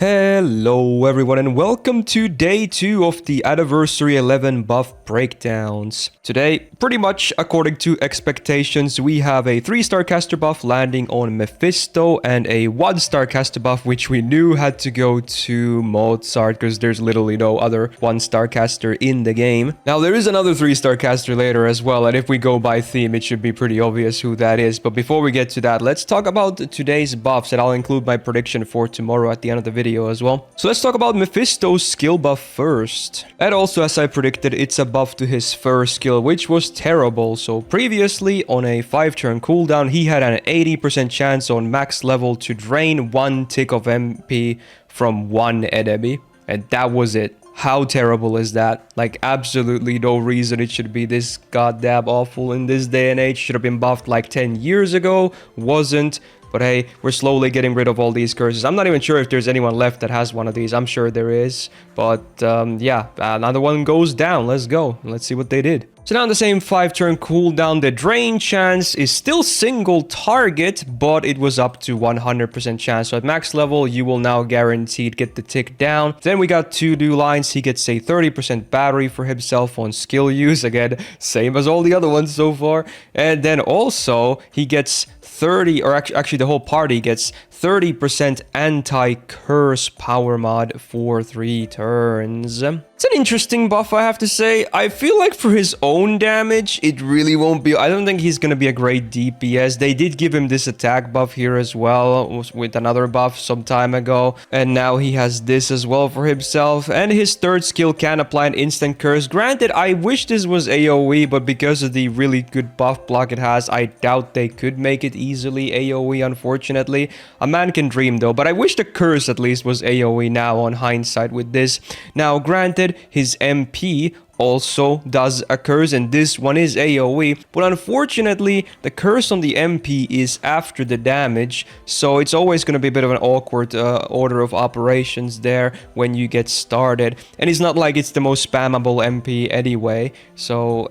Hello everyone and welcome to day 2 of the Anniversary 11 buff breakdowns. Today, pretty much according to expectations, we have a 3-star caster buff landing on Mephisto and a 1-star caster buff which we knew had to go to Mozart because there's literally no other 1-star caster in the game. Now there is another 3-star caster later as well, and if we go by theme it should be pretty obvious who that is. But before we get to that, let's talk about today's buffs, and I'll include my prediction for tomorrow at the end of the video as well. So let's talk about Mephisto's skill buff first. And also, as I predicted, it's a buff to his first skill, which was terrible. So previously on a 5-turn cooldown, he had an 80% chance on max level to drain 1 tick of MP from one enemy, and that was it. How terrible is that? Like, absolutely no reason it should be this goddamn awful in this day and age. Should have been buffed like 10 years ago. Wasn't. But hey, we're slowly getting rid of all these curses. I'm not even sure if there's anyone left that has one of these. I'm sure there is. But yeah, another one goes down. Let's go. Let's see what they did. So now on the same 5-turn cooldown, the drain chance is still single target, but it was up to 100% chance. So at max level, you will now guaranteed get the tick down. Then we got 2 new lines. He gets a 30% battery for himself on skill use. Again, same as all the other ones so far. And then also, he gets 30, or actually the whole party gets 30% anti-curse power mod for 3 turns. It's an interesting buff, I have to say. I feel like for his own damage, it really won't be... I don't think he's going to be a great DPS. They did give him this attack buff here as well, with another buff some time ago. And now he has this as well for himself. And his 3rd skill can apply an instant curse. Granted, I wish this was AoE, but because of the really good buff block it has, I doubt they could make it easily AoE, unfortunately. A man can dream though, but I wish the curse at least was AoE now on hindsight with this. Now, granted, his MP also does a curse, and this one is AoE, but unfortunately the curse on the MP is after the damage, so it's always going to be a bit of an awkward order of operations there when you get started, and it's not like it's the most spammable MP anyway, so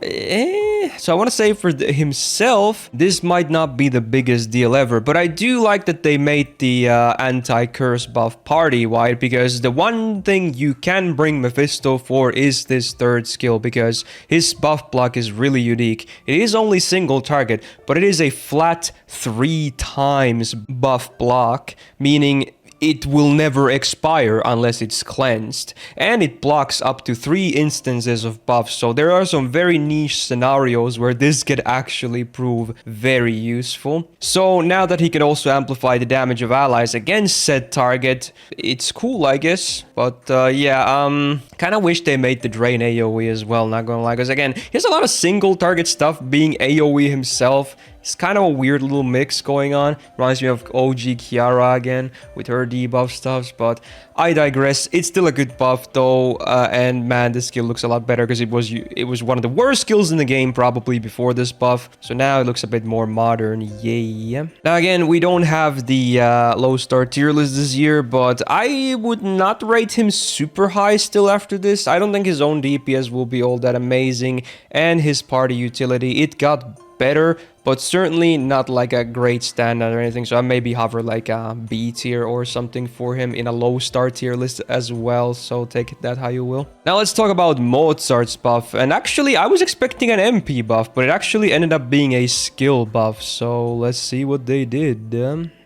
so I want to say for himself this might not be the biggest deal ever, but I do like that they made the anti-curse buff party-wide, because the one thing you can bring Mephisto for is this 3rd skill, because his buff block is really unique. It is only single target, but it is a flat 3 times buff block, meaning it will never expire unless it's cleansed, and it blocks up to 3 instances of buffs, so there are some very niche scenarios where this could actually prove very useful. So now that he can also amplify the damage of allies against said target, it's cool, I guess. But yeah, kind of wish they made the drain AoE as well, not gonna lie, because again, he has a lot of single target stuff being AoE himself. It's kind of a weird little mix going on. Reminds me of OG Kiara again with her debuff stuffs, but I digress. It's still a good buff though, and man, this skill looks a lot better because it was one of the worst skills in the game probably before this buff. So now it looks a bit more modern. Yay. Now again, we don't have the low star tier list this year, but I would not rate him super high still after this. I don't think his own DPS will be all that amazing, and his party utility, it got better, but certainly not like a great standout or anything. So I maybe hover like a B tier or something for him in a low star tier list as well. So take that how you will. Now let's talk about Mozart's buff. And actually, I was expecting an MP buff, but it actually ended up being a skill buff. So let's see what they did.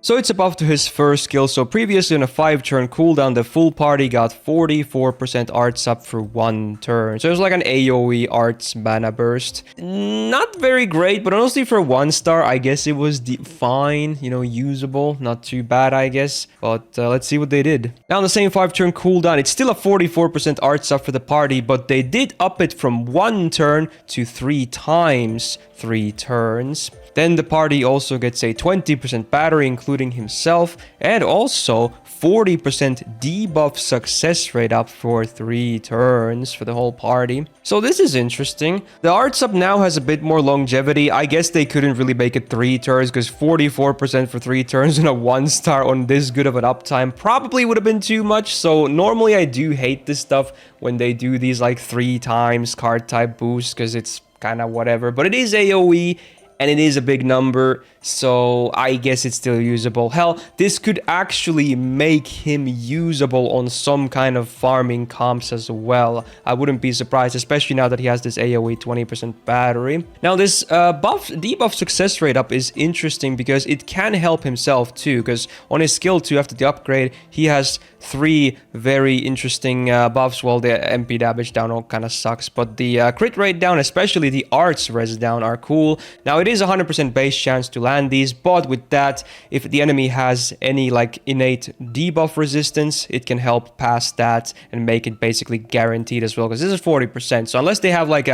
So it's a buff to his first skill. So previously on a 5-turn cooldown, the full party got 44% arts up for 1 turn. So it was like an AoE arts mana burst. Not very great, but honestly for 1-star, I guess it was fine, you know, usable. Not too bad, I guess. But let's see what they did. Now on the same 5-turn cooldown, it's still a 44% arts up for the party, but they did up it from 1 turn to 3 times 3 turns. Then the party also gets a 20% battery, including himself, and also 40% debuff success rate up for 3 turns for the whole party. So this is interesting. The arts up now has a bit more longevity. I guess they couldn't really make it 3 turns because 44% for 3 turns and a 1-star on this good of an uptime probably would have been too much. So normally I do hate this stuff when they do these like 3 times card type boosts because it's kind of whatever. But it is AoE and it is a big number. So I guess it's still usable. Hell, this could actually make him usable on some kind of farming comps as well. I wouldn't be surprised, especially now that he has this AoE 20% battery. Now this debuff success rate up is interesting because it can help himself too, because on his skill 2 after the upgrade, he has 3 very interesting buffs. Well, the MP damage down all kind of sucks, but the crit rate down, especially the arts res down, are cool. Now it is 100% base chance to land these, but with that, if the enemy has any like innate debuff resistance, it can help pass that and make it basically guaranteed as well, because this is 40%. So unless they have like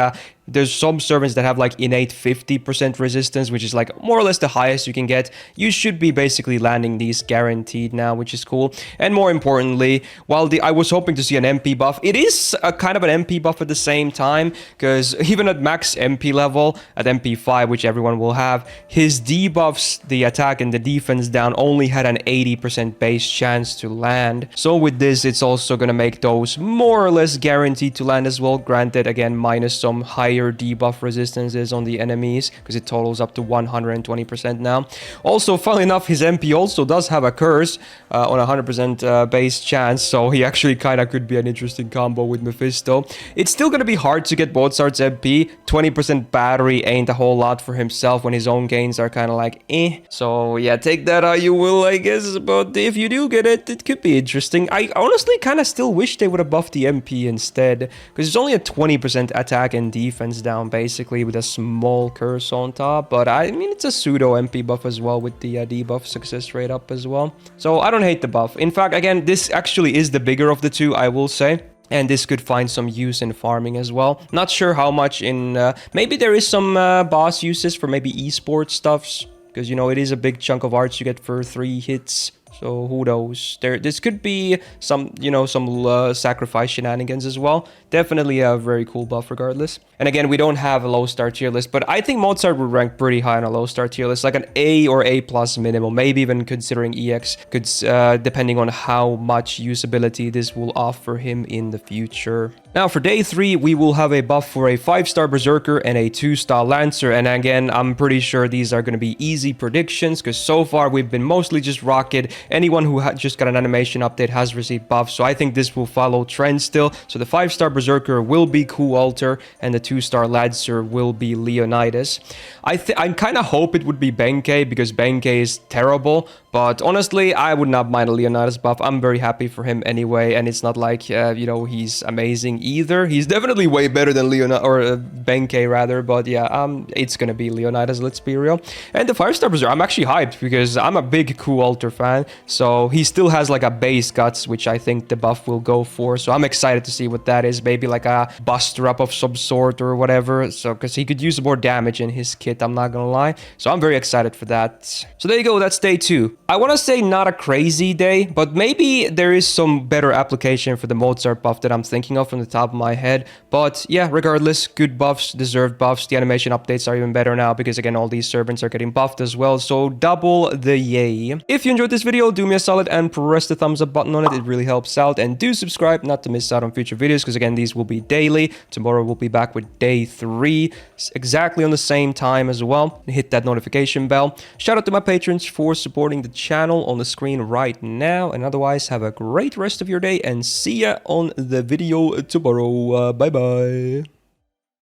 there's some servants that have like innate 50% resistance, which is like more or less the highest you can get. You should be basically landing these guaranteed now, which is cool. And more importantly, while I was hoping to see an MP buff, it is a kind of an MP buff at the same time, because even at max MP level, at MP5, which everyone will have, his debuffs, the attack and the defense down, only had an 80% base chance to land. So with this, it's also going to make those more or less guaranteed to land as well. Granted, again, minus some higher debuff resistances on the enemies, because it totals up to 120% now. Also, funnily enough, his MP also does have a curse on 100% base chance, so he actually kind of could be an interesting combo with Mephisto. It's still going to be hard to get Mozart's MP. 20% battery ain't a whole lot for himself when his own gains are kind of like eh. So yeah, take that how you will, I guess, but if you do get it, it could be interesting. I honestly kind of still wish they would have buffed the MP instead, because it's only a 20% attack and defense down basically with a small curse on top, but I mean it's a pseudo MP buff as well with the debuff success rate up as well. So I don't hate the buff. In fact, again, this actually is the bigger of the two, I will say. And this could find some use in farming as well. Not sure how much in... maybe there is some boss uses for maybe esports stuffs, because, you know, it is a big chunk of arts you get for 3 hits. So who knows? This could be some, you know, some sacrifice shenanigans as well. Definitely a very cool buff regardless. And again, we don't have a low star tier list, but I think Mozart would rank pretty high on a low star tier list, like an A or A plus minimum, maybe even considering EX, depending on how much usability this will offer him in the future. Now for day 3, we will have a buff for a 5-star Berserker and a 2-star Lancer. And again, I'm pretty sure these are going to be easy predictions, because so far we've been mostly just Rocket. Anyone who just got an animation update has received buffs, so I think this will follow trend still. So the 5-star Berserker will be Ku Alter, and the 2-star Lancer will be Leonidas. I kind of hope it would be Benkei, because Benkei is terrible, but honestly, I would not mind a Leonidas buff. I'm very happy for him anyway, and it's not like, you know, he's amazing either. He's definitely way better than Benkei rather, but yeah, it's gonna be Leonidas, let's be real. And the 5-star Berserker, I'm actually hyped, because I'm a big Ku Alter fan. So he still has like a base guts, which I think the buff will go for. So I'm excited to see what that is. Maybe like a buster up of some sort or whatever. So because he could use more damage in his kit, I'm not gonna lie. So I'm very excited for that. So there you go, that's day 2. I want to say not a crazy day, but maybe there is some better application for the Mozart buff that I'm thinking of from the top of my head. But yeah, regardless, good buffs, deserved buffs. The animation updates are even better now, because again, all these servants are getting buffed as well. So double the yay. If you enjoyed this video, do me a solid and press the thumbs up button on it. It really helps out. And do subscribe not to miss out on future videos, because again, these will be daily. Tomorrow we'll be back with day 3 exactly on the same time as well. Hit that notification bell. Shout out to my patrons for supporting the channel on the screen right now. And otherwise, have a great rest of your day and see ya on the video tomorrow. Bye bye.